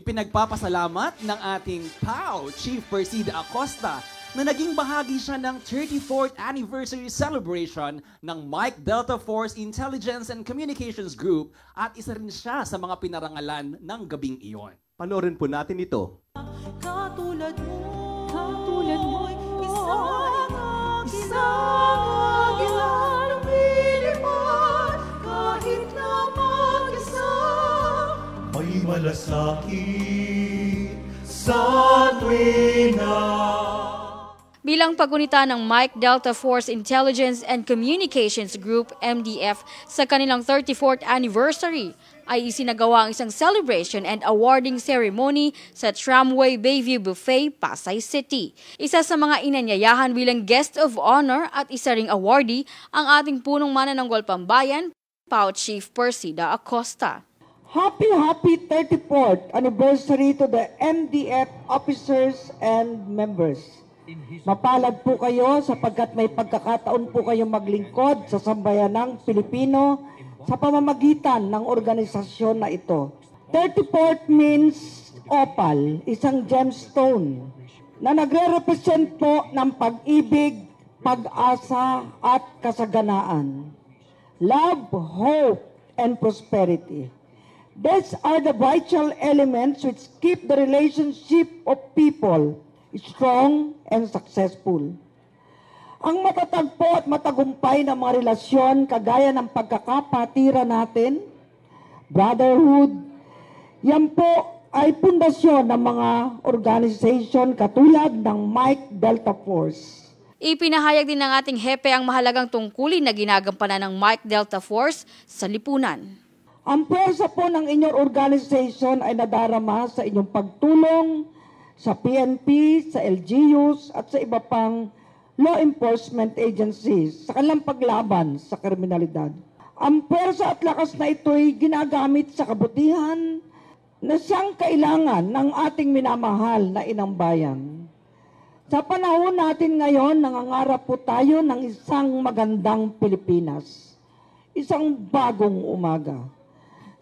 Ipinagpapasalamat ng ating PAO Chief Persida Acosta na naging bahagi siya ng 34th anniversary celebration ng Mike Delta Force Intelligence and Communications Group at isa rin siya sa mga pinarangalan ng gabing iyon. Panoorin po natin ito. Katulad mo, isang agilang lumilipad, kahit na mag-isa, may malasakit sa tuwina. Bilang pagunita ng Mike Delta Force Intelligence and Communications Group, MDF, sa kanilang 34th anniversary, ay isinagawa ang isang celebration and awarding ceremony sa Tramway Bayview Buffet, Pasay City. Isa sa mga inanyayahan bilang guest of honor at isa ring awardee ang ating punong manananggol pambayan, PAO Chief Persida Acosta. Happy 34th anniversary to the MDF officers and members. Mapalad po kayo sapagkat may pagkakataon po kayong maglingkod sa sambayanang Pilipino sa pamamagitan ng organisasyon na ito. 34th means opal, isang gemstone na nagre-represent po ng pag-ibig, pag-asa at kasaganaan. Love, hope, and prosperity. These are the vital elements which keep the relationship of people strong and successful. Ang matatag po at matagumpay na mga relasyon kagaya ng pagkakapatira natin, brotherhood, yan po ay pundasyon ng mga organization katulad ng Mike Delta Force. Ipinahayag din ng ating hepe ang mahalagang tungkulin na ginagampanan ng Mike Delta Force sa lipunan. Ang pwersa po ng inyong organization ay nadarama sa inyong pagtulong sa PNP, sa LGUs at sa iba pang law enforcement agencies sa kanilang paglaban sa kriminalidad. Ang pwersa at lakas na ito'y ginagamit sa kabutihan na siyang kailangan ng ating minamahal na inang bayan. Sa panahon natin ngayon, nangangarap po tayo ng isang magandang Pilipinas, isang bagong umaga.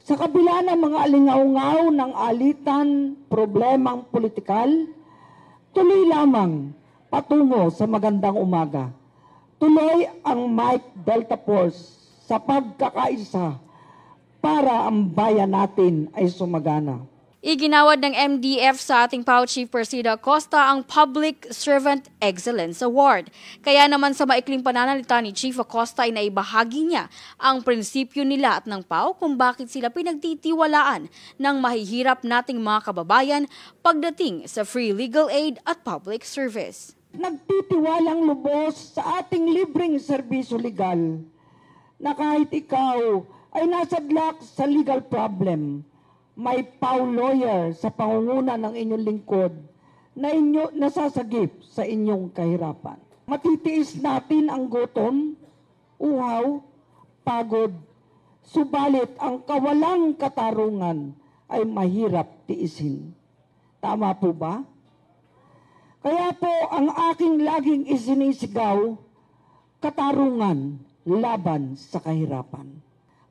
Sa kabila ng mga alingaw-ngaw ng alitan, problemang politikal, tuloy lamang patungo sa magandang umaga. Tuloy ang Mike Delta Force sa pagkakaisa para ang bayan natin ay sumagana. Iginawad ng MDF sa ating PAO Chief Persida Acosta ang Public Servant Excellence Award. Kaya naman sa maikling pananalita ni Chief Acosta ay naibahagi niya ang prinsipyo nila at ng PAO kung bakit sila pinagtitiwalaan ng mahihirap nating mga kababayan pagdating sa free legal aid at public service. Nagtitiwalang lubos sa ating libreng serbisyo legal na kahit ikaw ay nasadlak sa legal problem, may PAO lawyer sa pangunguna ng inyong lingkod na nasasagip sa inyong kahirapan. Matitiis natin ang gutom, uhaw, pagod, subalit ang kawalang katarungan ay mahirap tiisin. Tama po ba? Kaya po ang aking laging isinisigaw, katarungan laban sa kahirapan.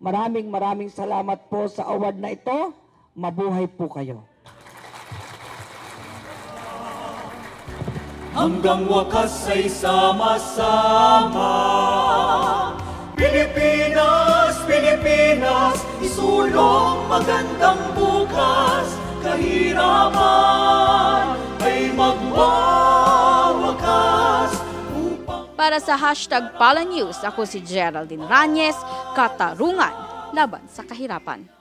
Maraming salamat po sa award na ito. Mabuhay po kayo. Hanggang wakas ay sama-sama. Pilipinas, Pilipinas, isulong magandang bukas. Kahirapan ay magwawakas. Para sa #PalaNews, ako si Geraldine Ranyes, katarungan laban sa kahirapan.